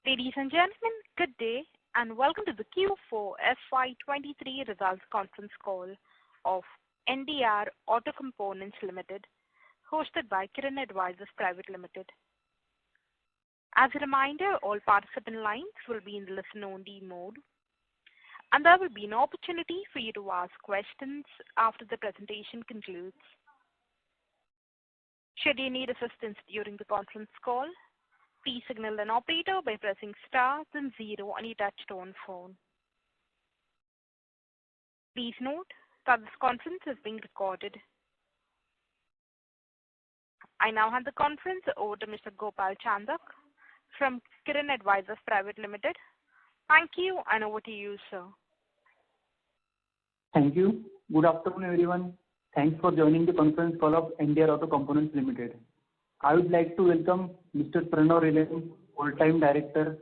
Ladies and gentlemen, good day and welcome to the Q4 FY23 results conference call of NDR Auto Components Limited, hosted by Kiran Advisors Private Limited. As a reminder, all participant lines will be in listen-only mode, and there will be an opportunity for you to ask questions after the presentation concludes. Should you need assistance during the conference call, please signal an operator by pressing star then 0 on your touch-tone phone. Please note that this conference is being recorded. I now hand the conference over to Mr. Gopal Chandak from Kiran Advisors Private Limited. Thank you, and over to you, sir. Thank you. Good afternoon, everyone. Thanks for joining the conference call of NDR Auto Components Limited. I would like to welcome Mr. Pranav Relem, Full-Time Director,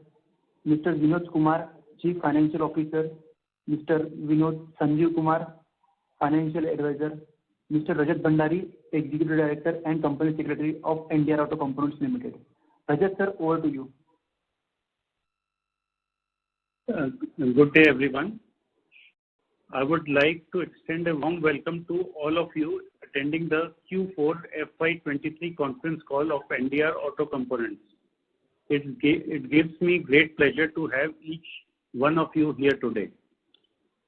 Mr. Vinod Kumar, Chief Financial Officer, Mr. Sanjeev Kumar, Financial Advisor, Mr. Rajat Bhandari, Executive Director and Company Secretary of NDR Auto Components Limited. Rajat sir, over to you. Good day, everyone. I would like to extend a warm welcome to all of you attending the Q4 FY23 conference call of NDR Auto Components. It gives me great pleasure to have each one of you here today.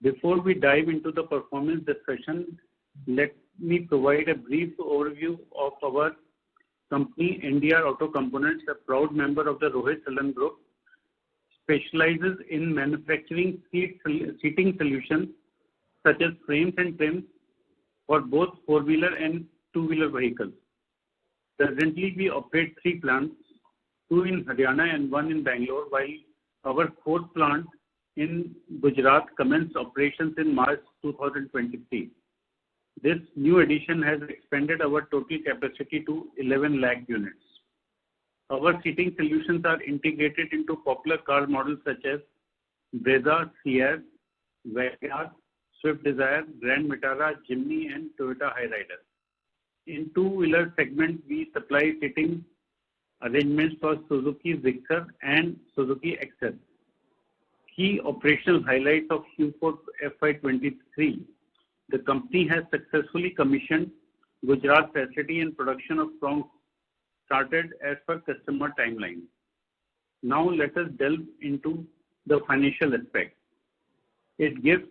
Before we dive into the performance discussion, let me provide a brief overview of our company. NDR Auto Components, a proud member of the Rohit Salan Group, specializes in manufacturing seating solutions such as frames and trims for both four-wheeler and two-wheeler vehicles. Presently, we operate 3 plants, 2 in Haryana and 1 in Bangalore, while our 4th plant in Gujarat commenced operations in March 2023. This new addition has expanded our total capacity to 11 lakh units. Our seating solutions are integrated into popular car models such as Brezza, Sierra, Wagon, Swift Desire, Grand Vitara, Jimny and Toyota Hyryder. In two-wheeler segment, we supply seating arrangements for Suzuki Gixxer and Suzuki Excel. Key operational highlights of Q4 FY23. The company has successfully commissioned Gujarat facility and production of prongs started as per customer timeline. Now let us delve into the financial aspect. It gives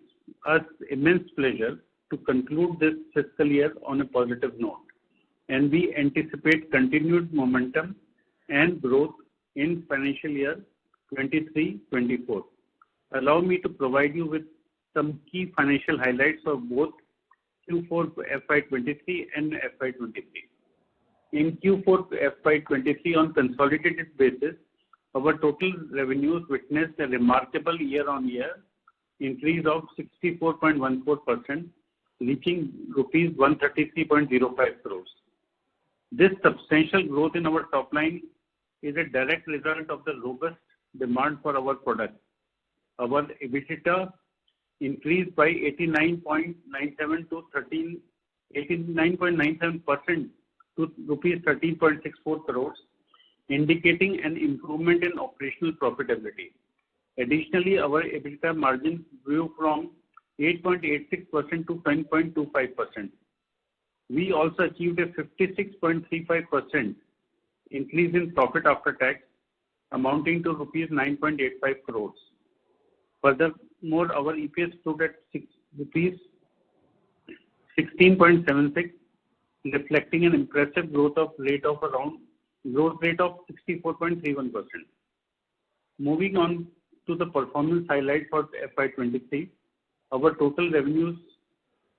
us immense pleasure to conclude this fiscal year on a positive note, and we anticipate continued momentum and growth in financial year 23-24. Allow me to provide you with some key financial highlights of both Q4 FY23 and FY23. In Q4 FY23 on consolidated basis, our total revenues witnessed a remarkable year-on-year increase of 64.14%, reaching rupees 133.05 crores. This substantial growth in our top line is a direct result of the robust demand for our products. Our EBITDA increased by 89.97% to rupees 13.64 crores, indicating an improvement in operational profitability. Additionally, our EBITDA margin grew from 8.86% to 10.25%. We also achieved a 56.35% increase in profit after tax, amounting to rupees 9.85 crores. Furthermore, our EPS stood at rupees 16.76, reflecting an impressive growth rate of 64.31%. Moving on to the performance highlight for FY23, our total revenues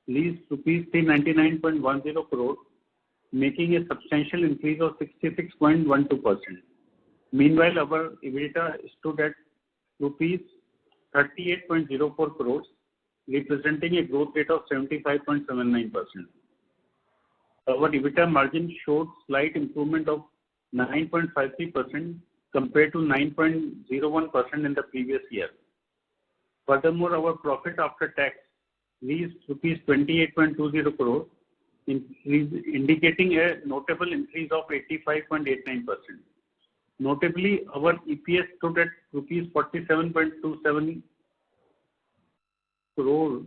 reached rupees 399.10 crore, making a substantial increase of 66.12%. Meanwhile, our EBITDA stood at rupees 38.04 crores, representing a growth rate of 75.79%. Our EBITDA margin showed slight improvement of 9.53% compared to 9.01% in the previous year. Furthermore, our profit after tax reached rupees 28.20 crore, indicating a notable increase of 85.89%. Notably, our EPS stood at rupees 47.27 crore,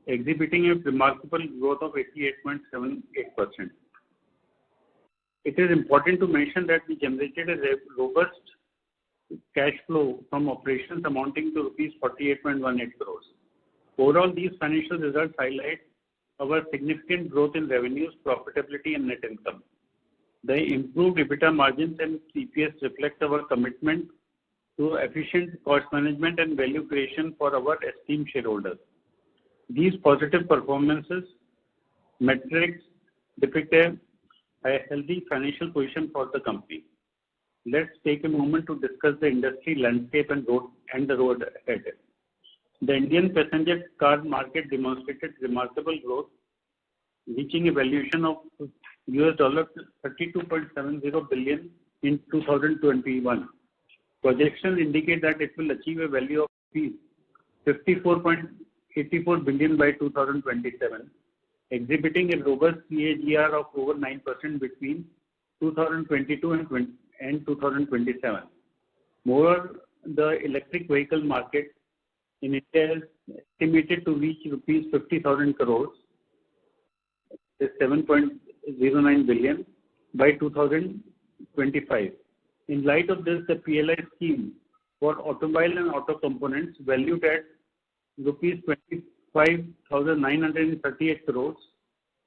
exhibiting a remarkable growth of 88.78%. It is important to mention that we generated a robust cash flow from operations amounting to rupees 48.18 crores. Overall, these financial results highlight our significant growth in revenues, profitability, and net income. The improved EBITDA margins and EPS reflect our commitment to efficient cost management and value creation for our esteemed shareholders. These positive performances metrics depict a healthy financial position for the company. Let's take a moment to discuss the industry landscape and the road ahead. The Indian passenger car market demonstrated remarkable growth, reaching a valuation of $32.70 billion in 2021. Projections indicate that it will achieve a value of $54.84 billion by 2027, exhibiting a robust CAGR of over 9% between 2022 and 2027. Moreover, the electric vehicle market in India is estimated to reach rupees 50,000 crores, 7.09 billion by 2025. In light of this, the PLI scheme for automobile and auto components valued at rupees 25,938 crores,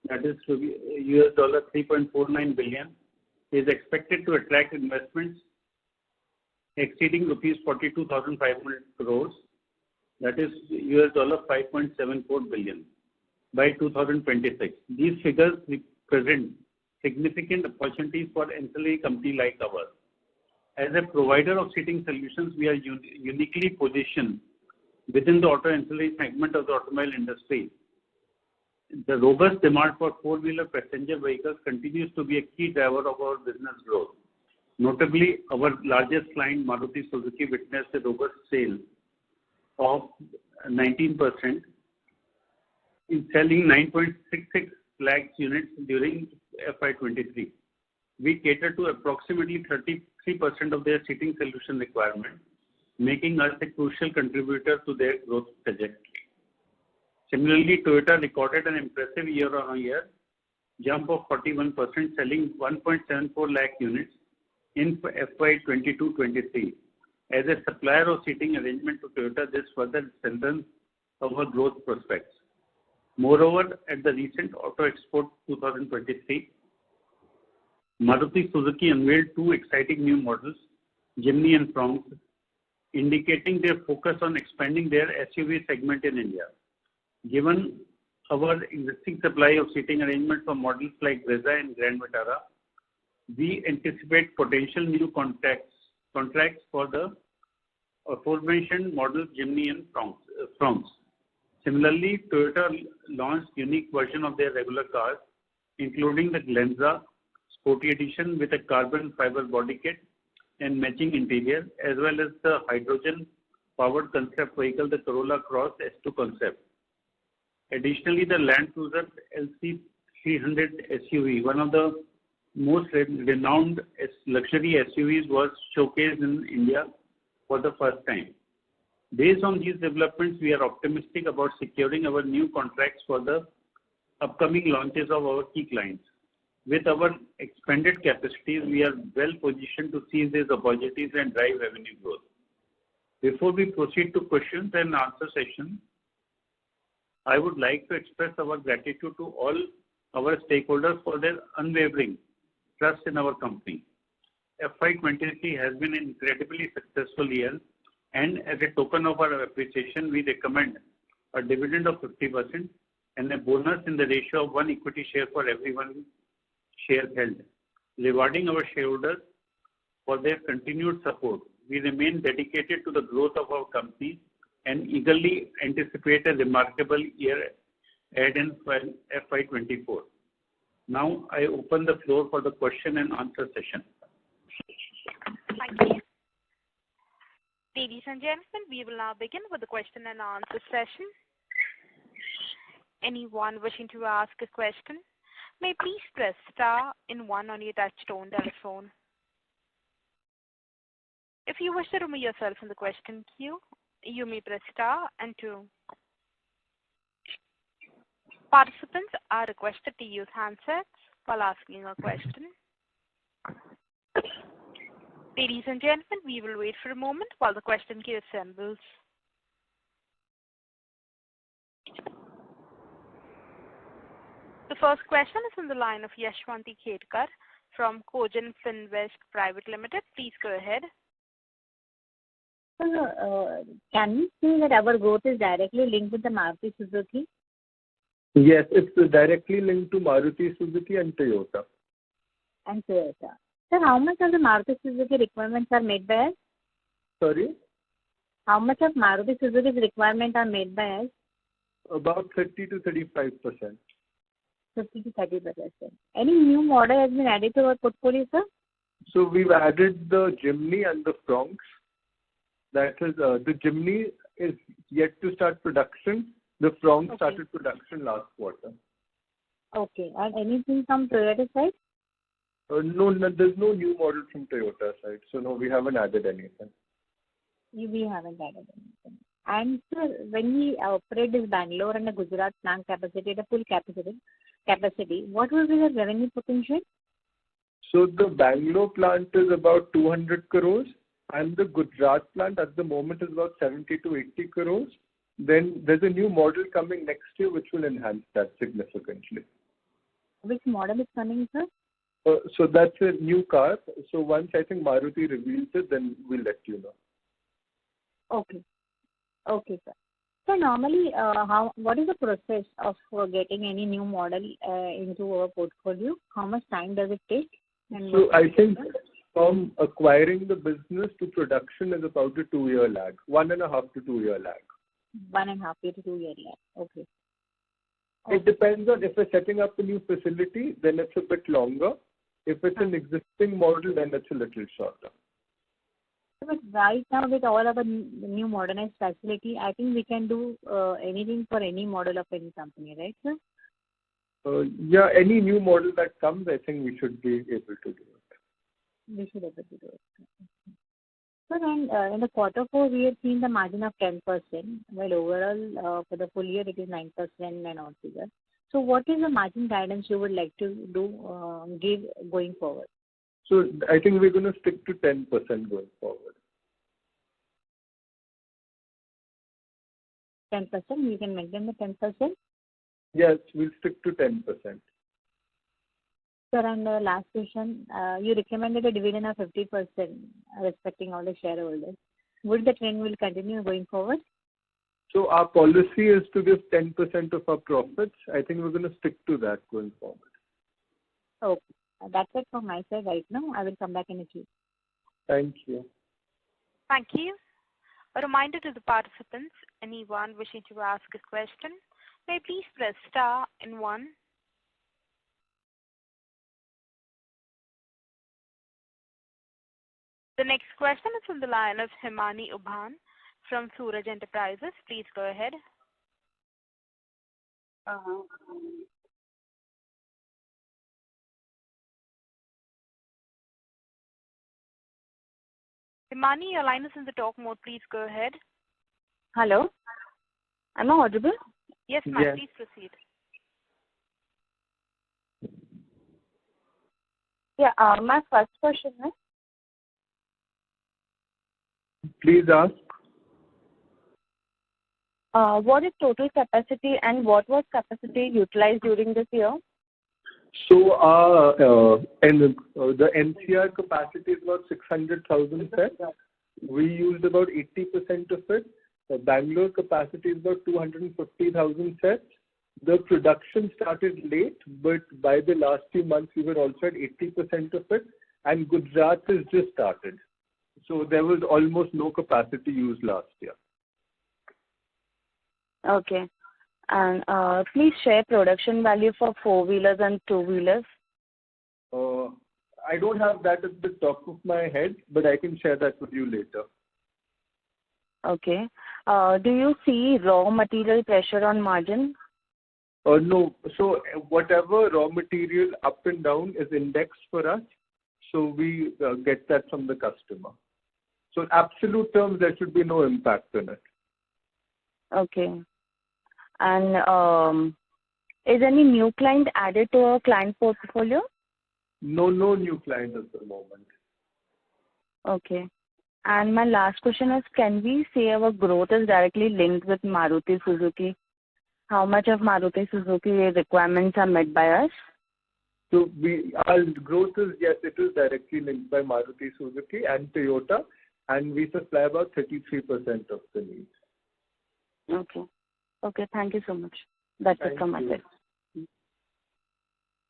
that is $3.49 billion, is expected to attract investments exceeding rupees 42,500 crores, that is $5.74 billion by 2026. These figures represent significant opportunities for ancillary company like ours. As a provider of seating solutions, we are uniquely positioned within the auto ancillary segment of the automobile industry. The robust demand for four-wheeler passenger vehicles continues to be a key driver of our business growth. Notably, our largest client, Maruti Suzuki, witnessed a robust sale of 19%, in selling 9.66 lakhs units during FY23. We cater to approximately 33% of their seating solution requirement, making us a crucial contributor to their growth trajectory. Similarly, Toyota recorded an impressive year-on-year jump of 41%, selling 1.74 lakh units in FY22-23. As a supplier of seating arrangement to Toyota, this further strengthens our growth prospects. Moreover, at the recent Auto Expo 2023, Maruti Suzuki unveiled two exciting new models, Jimny and Fronx, indicating their focus on expanding their SUV segment in India. Given our existing supply of seating arrangements for models like Brezza and Grand Vitara, we anticipate potential new contracts for the aforementioned models Jimny and Fronx. Similarly, Toyota launched unique version of their regular cars, including the Glenza Sporty Edition with a carbon fiber body kit and matching interior, as well as the hydrogen-powered concept vehicle, the Corolla Cross S2 concept. Additionally, the Land Cruiser LC300 SUV, one of the most renowned luxury SUVs, was showcased in India for the first time. Based on these developments, we are optimistic about securing our new contracts for the upcoming launches of our key clients. With our expanded capacities, we are well positioned to seize these opportunities and drive revenue growth. Before we proceed to questions and answer session, I would like to express our gratitude to all our stakeholders for their unwavering trust in our company. FY23 has been an incredibly successful year, and as a token of our appreciation, we recommend a dividend of 50% and a bonus in the ratio of 1 equity share for every 1 share held, rewarding our shareholders for their continued support. We remain dedicated to the growth of our company and eagerly anticipate a remarkable year ahead in FY24. Now, I open the floor for the question and answer session. Thank you. Ladies and gentlemen, we will now begin with the question and answer session. Anyone wishing to ask a question may please press star and 1 on your touchtone telephone. If you wish to remove yourself from the question queue, you may press star and 2. Participants are requested to use handsets while asking a question. Ladies and gentlemen, we will wait for a moment while the question queue assembles. The first question is on the line of Yashwanti Khedkar from Cogent Finvest Private Limited. Please go ahead. Can we say that our growth is directly linked with the Maruti Suzuki? Yes, it's directly linked to Maruti Suzuki and Toyota. And Toyota. Sir, how much of the Maruti Suzuki requirements are made by us? Sorry? How much of Maruti Suzuki's requirements are made by us? About 30 to 35%. 50 to 30%. Any new model has been added to our portfolio, sir? So we've added the Jimny and the Fronx. That is, the Jimny is yet to start production. The Fronx started production last quarter. Okay. And anything from Toyota side? No, there's no new model from Toyota side. So no, we haven't added anything. We haven't added anything. And sir, when we operate this Bangalore and the Gujarat plant capacity, the full capacity, what will be the revenue potential? So the Bangalore plant is about 200 crores and the Gujarat plant at the moment is about 70 to 80 crores. Then there's a new model coming next year which will enhance that significantly. Which model is coming, sir? So that's a new car. So once I think Maruti reveals it, then we'll let you know. Okay. Okay, sir. So normally, what is the process of getting any new model into our portfolio? How much time does it take? And so I think from acquiring the business to production is about a 2-year lag, 1.5 to 2 year lag. 1.5 year to 2 year lag. Okay. It depends on if we're setting up a new facility, then it's a bit longer. If it's an existing model, then it's a little shorter. But right now, with all our new modernized facility, I think we can do anything for any model of any company, right, sir? Yeah, any new model that comes, I think we should be able to do it. We should be able to do it. So then, in the quarter 4, we have seen the margin of 10%, while overall for the full year it is 9% and all figure. So what is the margin guidance you would like to give going forward? So I think we're going to stick to 10% going forward. 10%? We can maintain the 10%? Yes, we'll stick to 10%. Sir, and the last question, you recommended a dividend of 50%, respecting all the shareholders. Would the trend will continue going forward? So our policy is to give 10% of our profits. I think we're going to stick to that going forward. Okay. That's it from my side right now. I will come back in a few. Thank you. Thank you. A reminder to the participants, anyone wishing to ask a question, may please press star and 1. The next question is from the line of Himani Ubhan from Suraj Enterprises. Please go ahead. Himani, your line is in the talk mode. Please go ahead. Hello? Am I audible? Yes, ma'am. Yes. Please proceed. Yeah, my first question is, Please ask. what is total capacity and what was capacity utilized during this year? So the NCR capacity is about 600,000 sets. We used about 80% of it. The Bangalore capacity is about 250,000 sets. The production started late, but by the last few months we were also at 80% of it. And Gujarat has just started. So there was almost no capacity used last year. Okay. And please share production value for 4-wheelers and 2-wheelers. I don't have that at the top of my head, but I can share that with you later. Okay. Do you see raw material pressure on margin? No. So whatever raw material up and down is indexed for us. So we get that from the customer. So in absolute terms, there should be no impact on it. Okay. And is any new client added to our client portfolio? No new client at the moment. Okay. And my last question is, can we say our growth is directly linked with Maruti Suzuki? How much of Maruti Suzuki requirements are met by us? So our growth is, yes, it is directly linked by Maruti Suzuki and Toyota, and we supply about 33% of the needs. Okay. Okay, thank you so much. That's it from my side.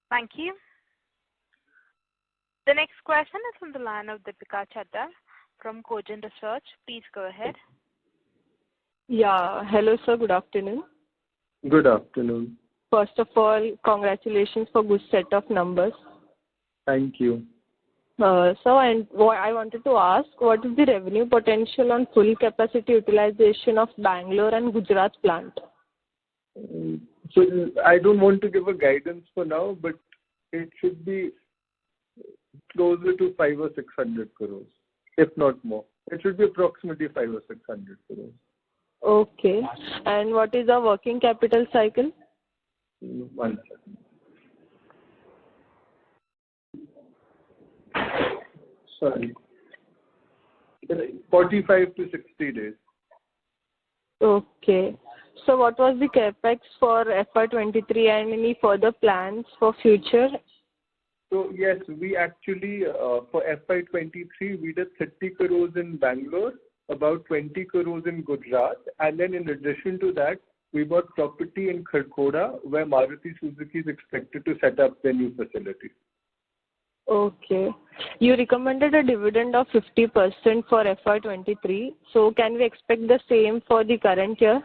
Thank you. The next question is from the line of Deepika Chadha from Cogent Research. Please go ahead. Yeah. Hello, sir. Good afternoon. Good afternoon. First of all, congratulations for good set of numbers. Thank you. I wanted to ask, what is the revenue potential on full capacity utilization of Bangalore and Gujarat plant? So I don't want to give a guidance for now, but it should be closer to 500 or 600 crores, if not more. It should be approximately 500 or 600 crores. Okay. And what is our working capital cycle? 1 second. Sorry. 45 to 60 days. Okay. So what was the capex for FY23 and any further plans for future? So yes, we actually, for FY23, we did 30 crores in Bangalore, about 20 crores in Gujarat, and then in addition to that, we bought property in Kharkhoda, where Maruti Suzuki is expected to set up their new facility. Okay. You recommended a dividend of 50% for FY23. So can we expect the same for the current year?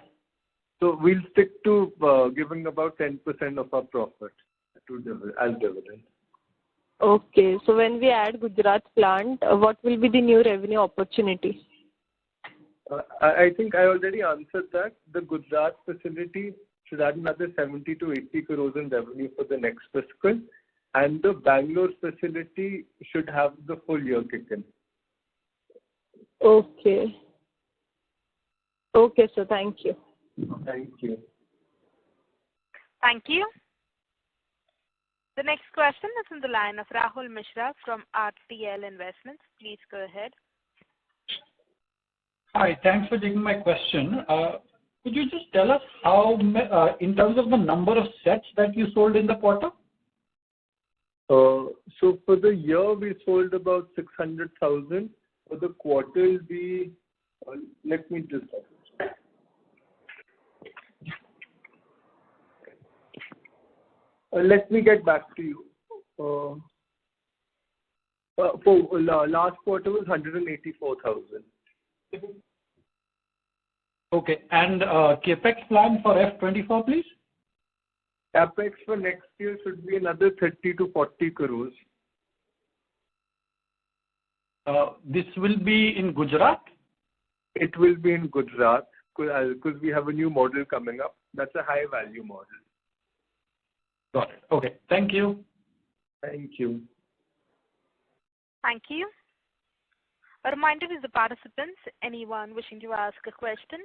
So we'll stick to giving about 10% of our profit as dividend. Okay. So when we add Gujarat plant, what will be the new revenue opportunity? I think I already answered that. The Gujarat facility should add another 70 to 80 crores in revenue for the next fiscal. And the Bangalore facility should have the full year kick in. Okay. Okay, sir. Thank you. Thank you. Thank you. The next question is from the line of Rahul Mishra from RTL Investments. Please go ahead. Hi, thanks for taking my question. Could you just tell us how, in terms of the number of sets that you sold in the quarter? So for the year, we sold about 600,000. For the quarter, will be, let me just... let me get back to you. For last quarter was 184,000. Okay, and capex plan for F24, please? Capex for next year should be another 30 to 40 crores. This will be in Gujarat? It will be in Gujarat because we have a new model coming up. That's a high value model. Got it. Okay. Thank you. Thank you. Thank you. A reminder to the participants, anyone wishing to ask a question,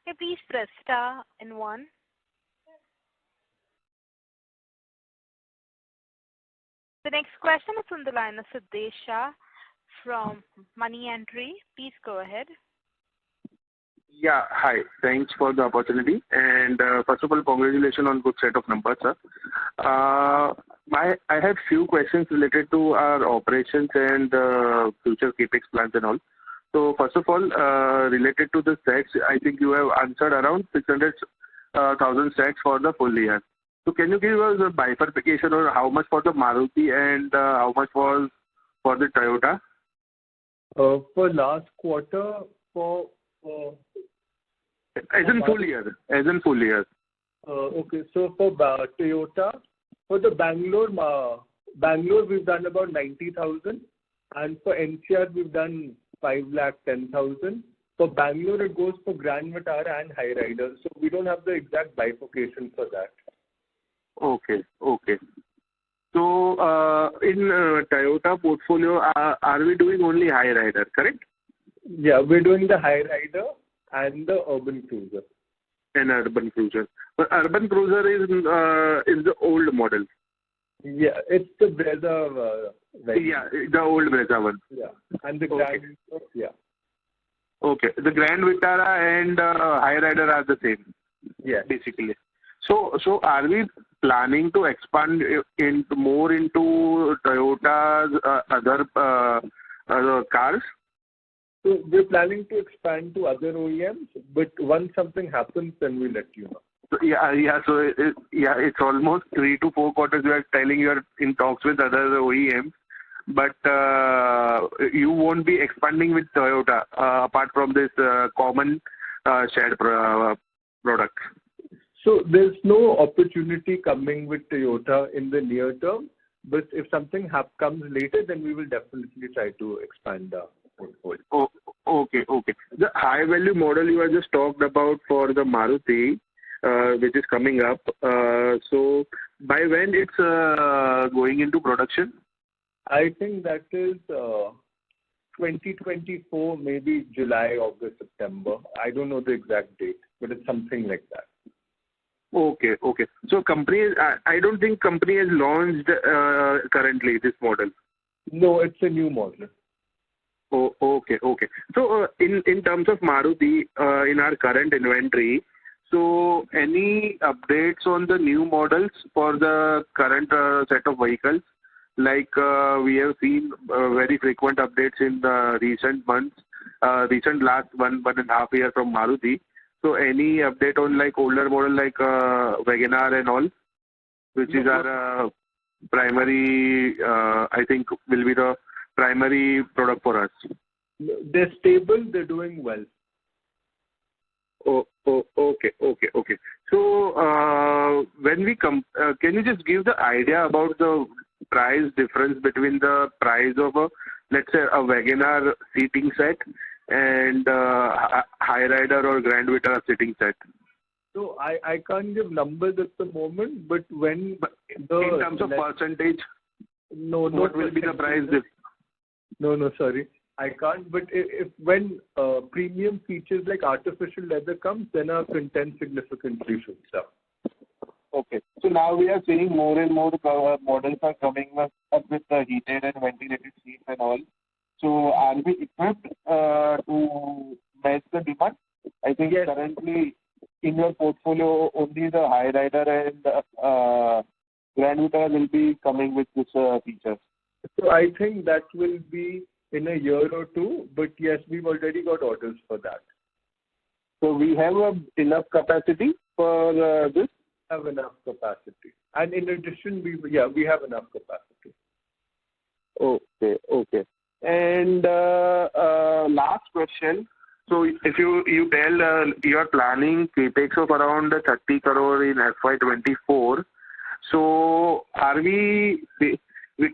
may please press star and 1. The next question is from the line of Siddesh Shah from Money Entry. Please go ahead. Yeah, hi. Thanks for the opportunity. And first of all, congratulations on good set of numbers, sir. I have few questions related to our operations and future capex plans and all. So first of all, related to the sets, I think you have answered around 600,000 sets for the full year. So can you give us a bifurcation on how much for the Maruti and how much was for the Toyota? For last quarter, as in full year. Okay, so for Toyota, for the Bangalore we've done about 90,000, and for NCR we've done 510,000. For Bangalore it goes for Grand Vitara and High Rider, so we don't have the exact bifurcation for that. Okay. So in Toyota portfolio, are we doing only High Rider, correct? Yeah, we're doing the High Rider and the Urban Cruiser. An urban cruiser. But urban cruiser is the old model. Yeah, it's the Brezza. Yeah, the old Brezza one. Yeah, and the Grand. Yeah. Okay, the Grand Vitara and High Rider are the same. Yeah. Basically. So are we planning to expand more into Toyota's other cars? So we're planning to expand to other OEMs, but once something happens, then we'll let you know. So, So it's almost 3 to 4 quarters. You are telling you are in talks with other OEMs, but you won't be expanding with Toyota apart from this common shared product. So there's no opportunity coming with Toyota in the near term, but if something comes later, then we will definitely try to expand the portfolio. Oh, okay. The high value model you have just talked about for the Maruti, which is coming up. So by when it's going into production? I think that is 2024, maybe July, August, September. I don't know the exact date, but it's something like that. Okay. So I don't think company has launched currently this model. No, it's a new model. Oh, okay. So in terms of Maruti, in our current inventory, so any updates on the new models for the current set of vehicles? Like we have seen very frequent updates in the recent months, recent last 1.5 years from Maruti. So any update on like older model like Wagon-R and all, which is our primary, I think will be the primary product for us. They're stable, they're doing well. Okay. So when we come, can you just give the idea about the price difference between the price of let's say a Wagon-R seating set and High Rider or Grand Vitara seating set? So I can't give numbers at the moment, but when in terms of percentage, what will be the price difference? No, sorry. I can't, but if when premium features like artificial leather comes, then our content significantly shoots up. Okay. So now we are seeing more and more models are coming up with the heated and ventilated seats and all. So are we equipped to match the demand? I think currently in your portfolio only the High Rider and Grand Vitara will be coming with this features. So I think that will be in a year or two, but yes, we've already got orders for that. So we have enough capacity for this? Have enough capacity. And in addition, we have enough capacity. Okay. And last question. So if you tell you are planning capex of around 30 crore in FY24, so are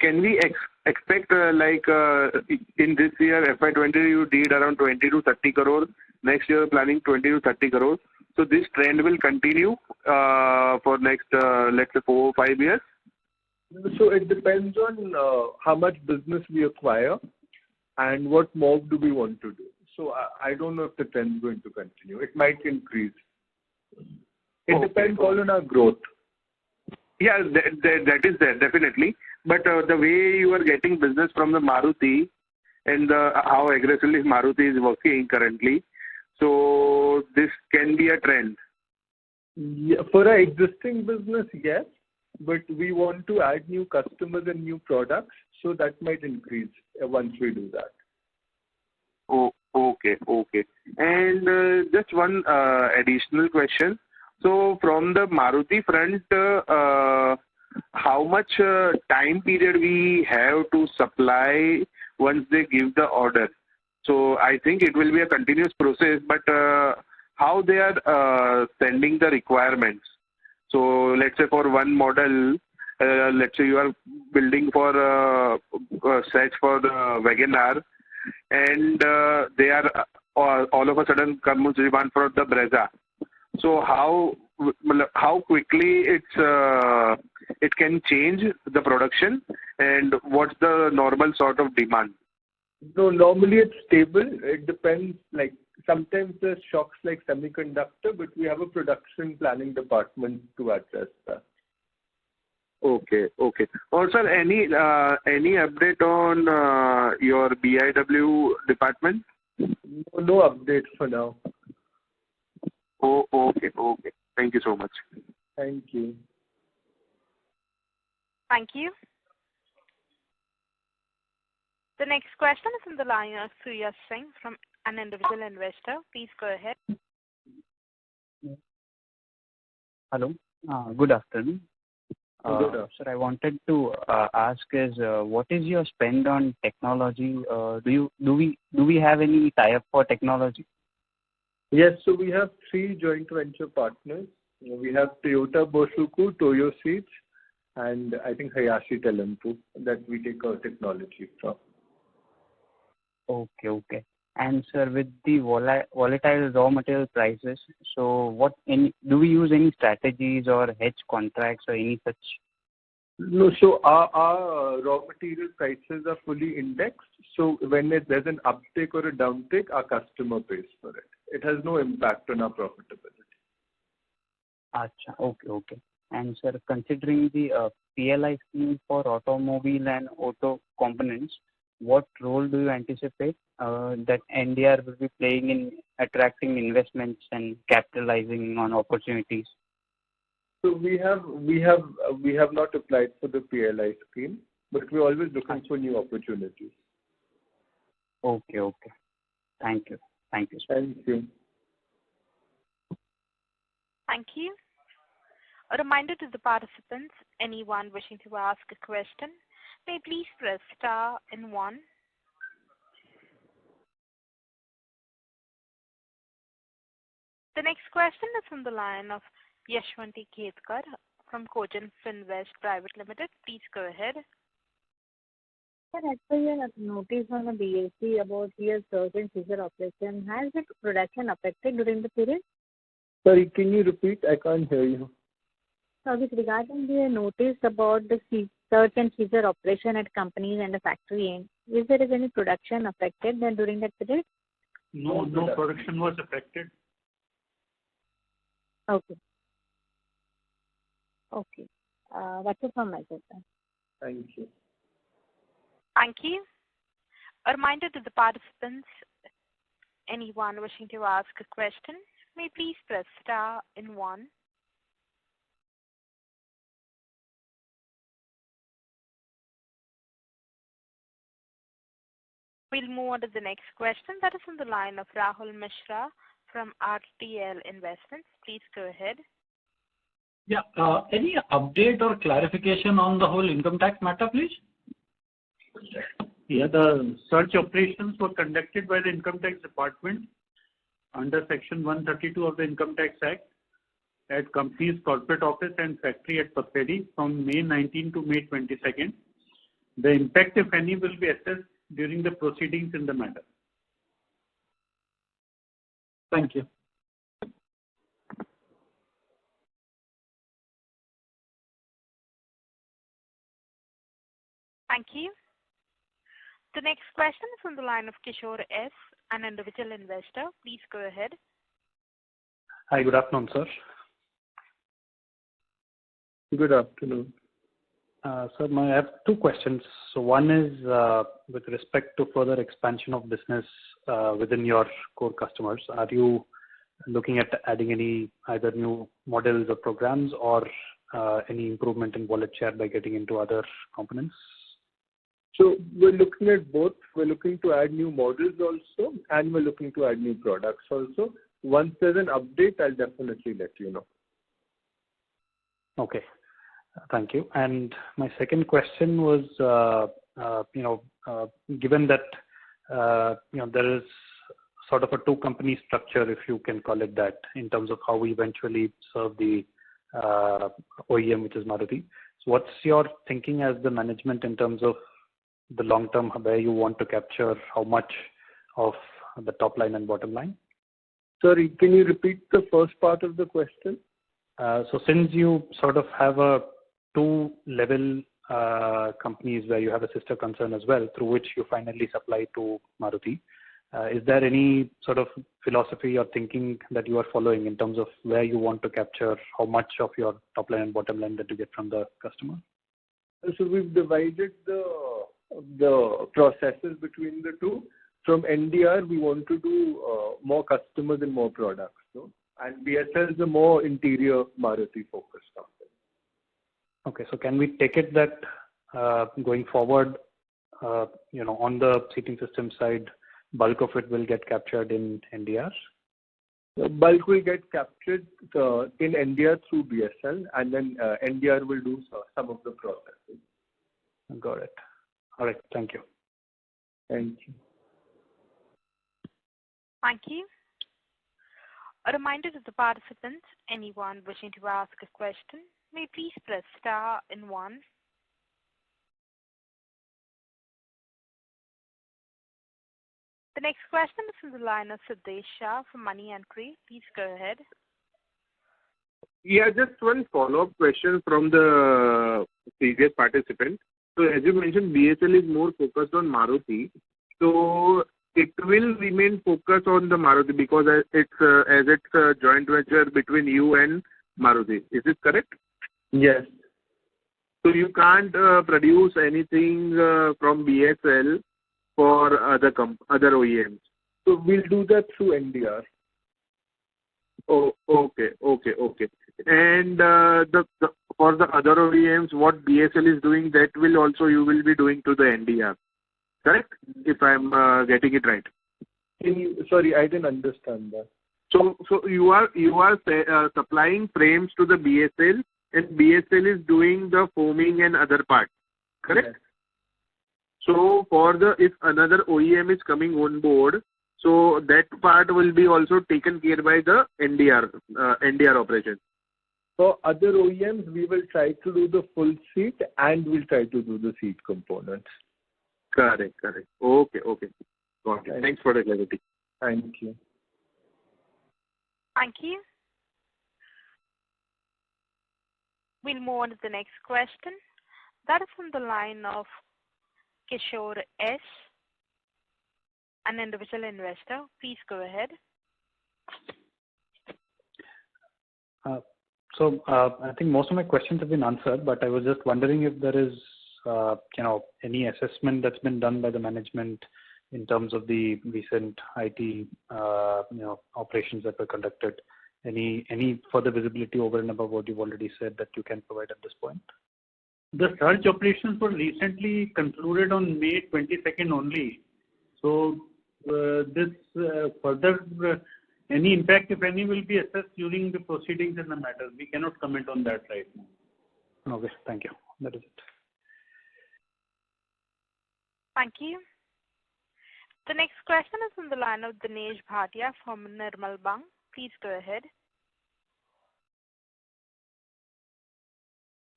can we expect in this year FY20 you did around 20 to 30 crore, next year planning 20 to 30 crore. So this trend will continue for next let's say 4 or 5 years. So it depends on how much business we acquire and what more do we want to do. So I don't know if the trend is going to continue. It might increase. It depends all on our growth. Yeah, that is there definitely. But the way you are getting business from the Maruti and how aggressively Maruti is working currently, so this can be a trend. Yeah, for our existing business, yes, but we want to add new customers and new products, so that might increase once we do that. Okay. And just one additional question. So from the Maruti front, how much time period we have to supply once they give the order? So I think it will be a continuous process, but how they are sending the requirements? So let's say for one model, let's say you are building for a set for the Wagon-R, and they are all of a sudden comes demand for the Brezza. So how quickly it can change the production, and what's the normal sort of demand? No, normally it's stable. It depends, like sometimes there's shocks like semiconductor, but we have a production planning department to address that. Okay. Also, any update on your BIW department? No update for now. Oh, okay. Thank you so much. Thank you. Thank you. The next question is on the line of Surya Singh from an individual investor. Please go ahead. Hello. Good afternoon. Sir, I wanted to ask is what is your spend on technology? Do we have any tie-up for technology? Yes, so we have 3 joint venture partners. We have Toyota Boshuku, Toyo Seats, and I think Hayashi Telempu that we take our technology from. Okay. And sir, with the volatile raw material prices, so do we use any strategies or hedge contracts or any such? No, so our raw material prices are fully indexed. So when there's an uptick or a downtick, our customer pays for it. It has no impact on our profitability. Acha, okay. And sir, considering the PLI scheme for automobile and auto components, what role do you anticipate that NDR will be playing in attracting investments and capitalizing on opportunities? So we have not applied for the PLI scheme, but we're always looking for new opportunities. Okay. Thank you. Thank you. Thank you. A reminder to the participants, anyone wishing to ask a question, may please press star and 1. The next question is from the line of Yashwanti Khetkar from Cogent Finvest Private Limited. Please go ahead. Sir, as per your notice on the BSC about your surge and seizure operation, has the production affected during the period? Sorry, can you repeat? I can't hear you. So regarding the notice about the search and seizure operation at companies and the factory end, is there any production affected during that period? No production was affected. Okay. That's it from my side. Thank you. Thank you. A reminder to the participants, anyone wishing to ask a question, may please press star and 1. We'll move on to the next question. That is on the line of Rahul Mishra from RTL Investments. Please go ahead. Yeah. Any update or clarification on the whole income tax matter, please? Yeah, the search operations were conducted by the Income Tax Department under Section 132 of the Income Tax Act at company's corporate office and factory at Papedi from May 19 to May 22nd. The impact, if any, will be assessed during the proceedings in the matter. Thank you. Thank you. The next question is on the line of Kishore S., an individual investor. Please go ahead. Hi, good afternoon, sir. Good afternoon. Sir, I have 2 questions. So one is with respect to further expansion of business within your core customers. Are you looking at adding any either new models or programs or any improvement in wallet share by getting into other components? So we're looking at both. We're looking to add new models also, and we're looking to add new products also. Once there's an update, I'll definitely let you know. Okay. Thank you. And my second question was, given that, there is sort of a 2-company structure, if you can call it that, in terms of how we eventually serve the OEM, which is Maruti. So what's your thinking as the management in terms of the long term, where you want to capture how much of the top line and bottom line? Sorry, can you repeat the first part of the question? So since you sort of have a 2-level companies where you have a sister concern as well, through which you finally supply to Maruti. Is there any sort of philosophy or thinking that you are following in terms of where you want to capture how much of your top line and bottom line that you get from the customer? So we've divided the processes between the two. From NDR, we want to do more customers and more products. No? And BSL is a more interior Maruti focused company. Okay, so can we take it that going forward, on the seating system side, bulk of it will get captured in NDR? The bulk will get captured in NDR through BSL, and then NDR will do some of the processing. Got it. All right. Thank you. Thank you. Thank you. A reminder to the participants, anyone wishing to ask a question, may please press star and 1. The next question is from the line of Siddesh Shah from Money Entry. Please go ahead. Yeah, just one follow-up question from the previous participant. So as you mentioned, BSL is more focused on Maruti. So it will remain focused on the Maruti because it's a joint venture between you and Maruti. Is it correct? Yes. So you can't produce anything from BSL for other OEMs. So we'll do that through NDR. Oh, okay. And for the other OEMs, what BSL is doing, that will also you will be doing to the NDR, correct? If I'm getting it right. Sorry, I didn't understand that. So you are supplying frames to the BSL, and BSL is doing the foaming and other parts, correct? Yes. So if another OEM is coming on board, so that part will be also taken care by the NDR operation. For other OEMs, we will try to do the full seat and we'll try to do the seat components. Correct. Okay. Got it. Thanks for the clarity. Thank you. Thank you. We'll move on to the next question. That is from the line of Kishore S., an individual investor. Please go ahead. So I think most of my questions have been answered, but I was just wondering if there is, any assessment that's been done by the management in terms of the recent IT, operations that were conducted. Any further visibility over and above what you've already said that you can provide at this point? The search operations were recently concluded on May 22nd only. So this further, any impact, if any, will be assessed during the proceedings in the matter. We cannot comment on that right now. Okay, thank you. That is it. Thank you. The next question is on the line of Dinesh Bhatia from Nirmal Bang. Please go ahead.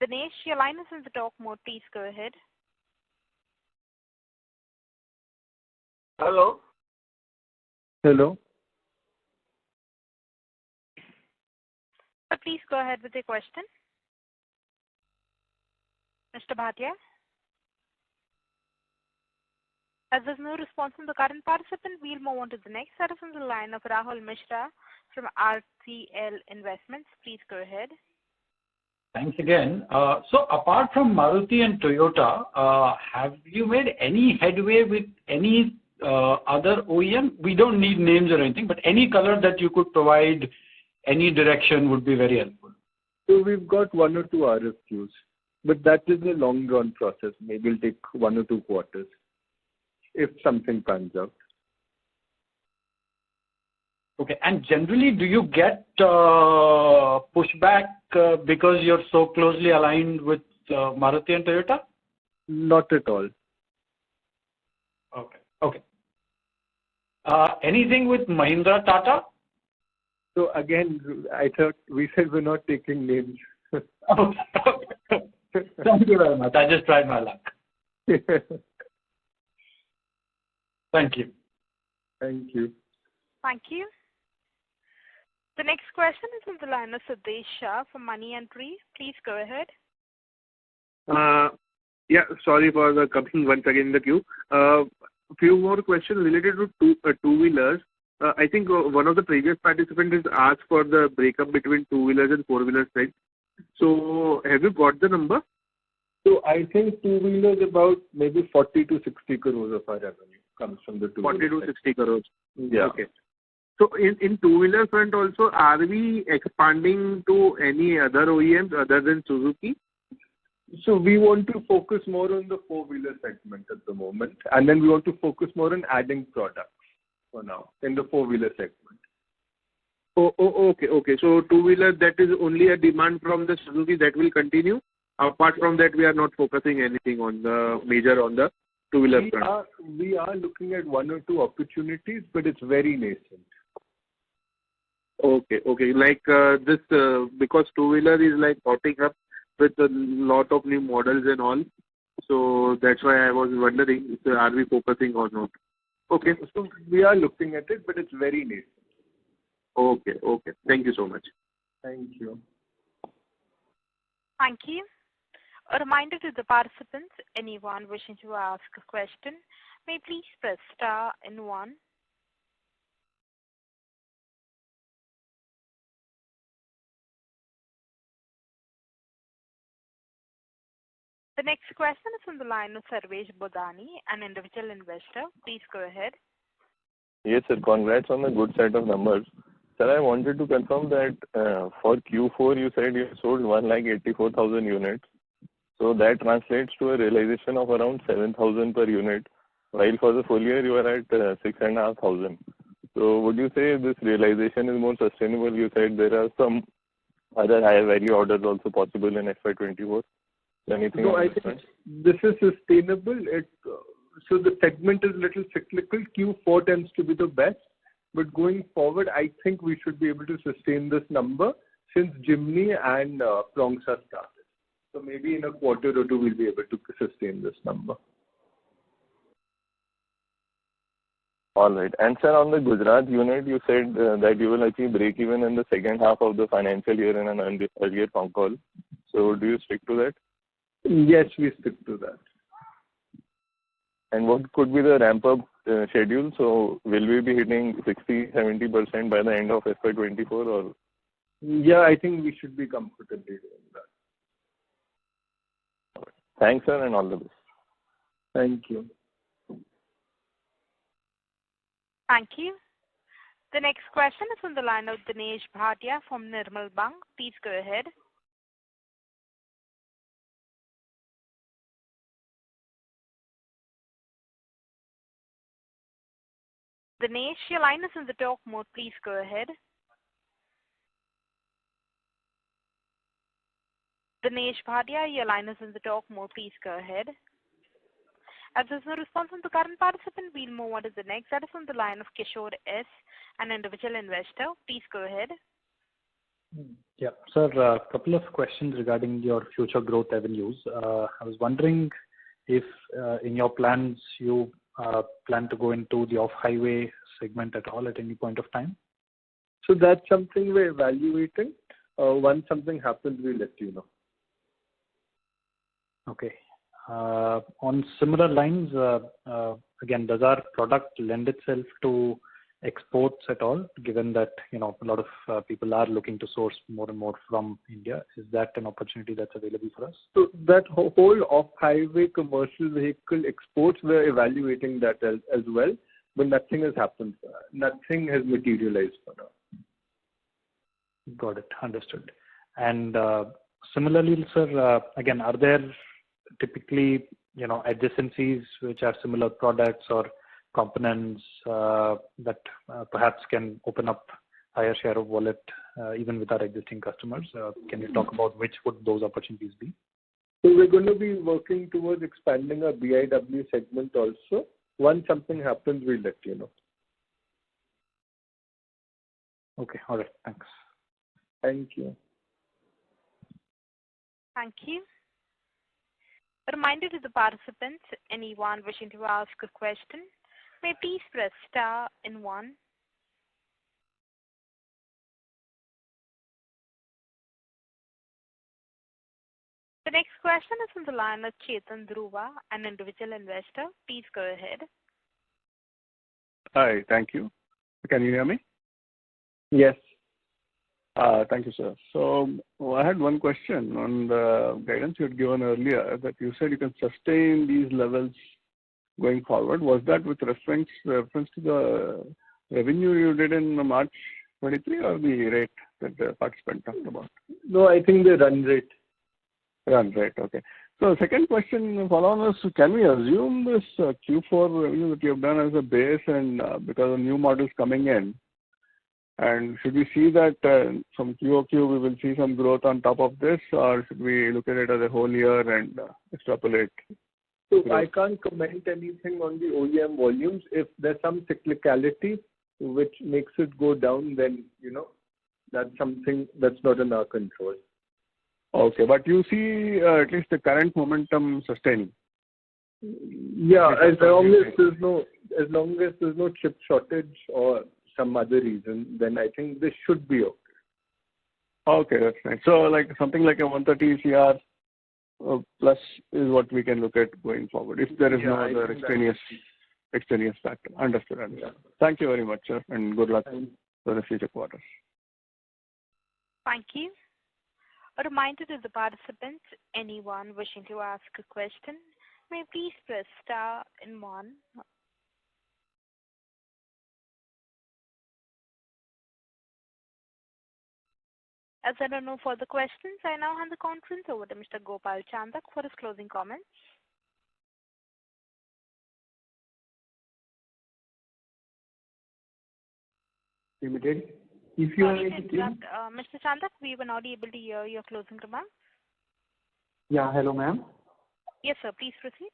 Dinesh, your line is in the talk mode. Please go ahead. Hello. Hello. Please go ahead with your question. Mr. Bhatia? As there's no response from the current participant, we'll move on to the next. That is on the line of Rahul Mishra from RCL Investments. Please go ahead. Thanks again. So apart from Maruti and Toyota, have you made any headway with any other OEM? We don't need names or anything, but any color that you could provide, any direction would be very helpful. So we've got 1 or 2 RFQs, but that is a long run process. Maybe it'll take 1 or 2 quarters if something pans out. Okay. And generally, do you get pushback because you're so closely aligned with Maruti and Toyota? Not at all. Okay. Anything with Mahindra Tata? So again, I thought we said we're not taking names. Okay. Thank you very much. I just tried my luck. Thank you. Thank you. Thank you. The next question is on the line of Siddesh Shah from Money Entry. Please go ahead. Yeah, sorry for the coming once again in the queue. Few more questions related to two-wheelers. I think one of the previous participants has asked for the breakup between two-wheelers and four-wheelers side. So have you got the number? So I think two-wheelers about maybe 40 to 60 crores of our revenue comes from the two-wheeler 40 to 60 crores. Yeah. Okay. So in two-wheeler front also, are we expanding to any other OEMs other than Suzuki? So we want to focus more on the four-wheeler segment at the moment, and then we want to focus more on adding products for now in the four-wheeler segment. Okay. So two-wheeler, that is only a demand from the Suzuki that will continue. Apart from that, we are not focusing anything on the major on the two-wheeler front. We are looking at one or two opportunities, but it's very nascent. Okay. Like this, because two-wheeler is like popping up with a lot of new models and all. So that's why I was wondering, are we focusing or not? Okay. So we are looking at it, but it's very nascent. Okay. Thank you so much. Thank you. Thank you. A reminder to the participants, anyone wishing to ask a question, may please press star and 1. The next question is from the line of Sarvesh Bodani, an individual investor. Please go ahead. Yes, sir. Congrats on the good set of numbers. Sir, I wanted to confirm that for Q4 you said you sold 1,84,000 units. So that translates to a realization of around 7,000 per unit, while for the full year you are at 6,500. So would you say this realization is more sustainable? You said there are some other higher value orders also possible in FY24. Anything? No, I think this is sustainable. So the segment is little cyclical. Q4 tends to be the best, but going forward, I think we should be able to sustain this number since Jimny and Prongs have started. So maybe in a quarter or two, we'll be able to sustain this number. All right. And sir, on the Gujarat unit, you said that you will achieve break-even in the second half of the financial year in an earlier Concall. So do you stick to that? Yes, we stick to that. And what could be the ramp-up schedule? So will we be hitting 60-70% by the end of FY24 or? Yeah, I think we should be comfortably doing that. Thanks, sir, and all the best. Thank you. Thank you. The next question is from the line of Dinesh Bhatia from Nirmal Bang. Please go ahead. Dinesh, your line is in the talk mode. Please go ahead. Dinesh Bhatia, your line is in the talk mode. Please go ahead. As there's no response from the current participant, we'll move on to the next. That is on the line of Kishore S., an individual investor. Please go ahead. Yeah, sir, a couple of questions regarding your future growth avenues. I was wondering if in your plans you plan to go into the off-highway segment at all at any point of time? So that's something we're evaluating. Once something happens, we'll let you know. Okay. On similar lines, again, does our product lend itself to exports at all, given that, a lot of people are looking to source more and more from India? Is that an opportunity that's available for us? So that whole off-highway commercial vehicle exports, we're evaluating that as well, but nothing has happened. Nothing has materialized for now. Got it. Understood. And similarly, sir, again, are there typically, adjacencies which are similar products or components that perhaps can open up higher share of wallet even with our existing customers? Can you talk about which would those opportunities be? So we're going to be working towards expanding our BIW segment also. Once something happens, we'll let you know. Okay. All right. Thanks. Thank you. Thank you. A reminder to the participants, anyone wishing to ask a question, may please press star and 1. The The next question is from the line of Chetan Dhruva, an individual investor. Please go ahead. Hi, thank you. Can you hear me? Yes. Thank you, sir. So I had one question on the guidance you had given earlier, that you said you can sustain these levels going forward. Was that with reference to the revenue you did in March 23 or the rate that the participant talked about? No, I think the run rate. Run rate, okay. So second question, follow on is, can we assume this Q4 revenue that you have done as a base, and because of new models coming in, and should we see that from QOQ we will see some growth on top of this, or should we look at it as a whole year and extrapolate? So I can't comment anything on the OEM volumes. If there's some cyclicality which makes it go down, then, that's something that's not in our control. Okay, but you see at least the current momentum sustaining? Yeah, as long as there's no chip shortage or some other reason, then I think this should be okay. Okay, that's nice. So like something like a 130 CR plus is what we can look at going forward, if there is no other extraneous factor. Understood. Yeah. Thank you very much, sir, and good luck for the future quarters. Thank you. A reminder to the participants, anyone wishing to ask a question, may please press star and 1. As there are no further questions, I now hand the conference over to Mr. Gopal Chandak for his closing comments. Limited. If you Sorry to interrupt, Mr. Chandak, we were not able to hear your closing remarks. Yeah, hello, ma'am. Yes, sir. Please proceed.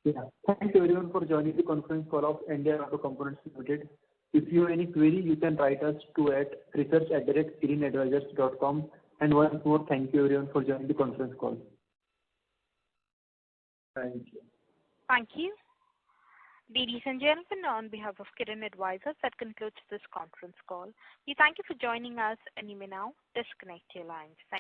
Yeah. Thank you everyone for joining the conference call of India Auto Components Limited. If you have any query, you can write us to at research@greenadvisors.com. And once more, thank you everyone for joining the conference call. Thank you. Thank you. Ladies and gentlemen, on behalf of Kiran Advisors, that concludes this conference call. We thank you for joining us, and you may now disconnect your lines. Thank you.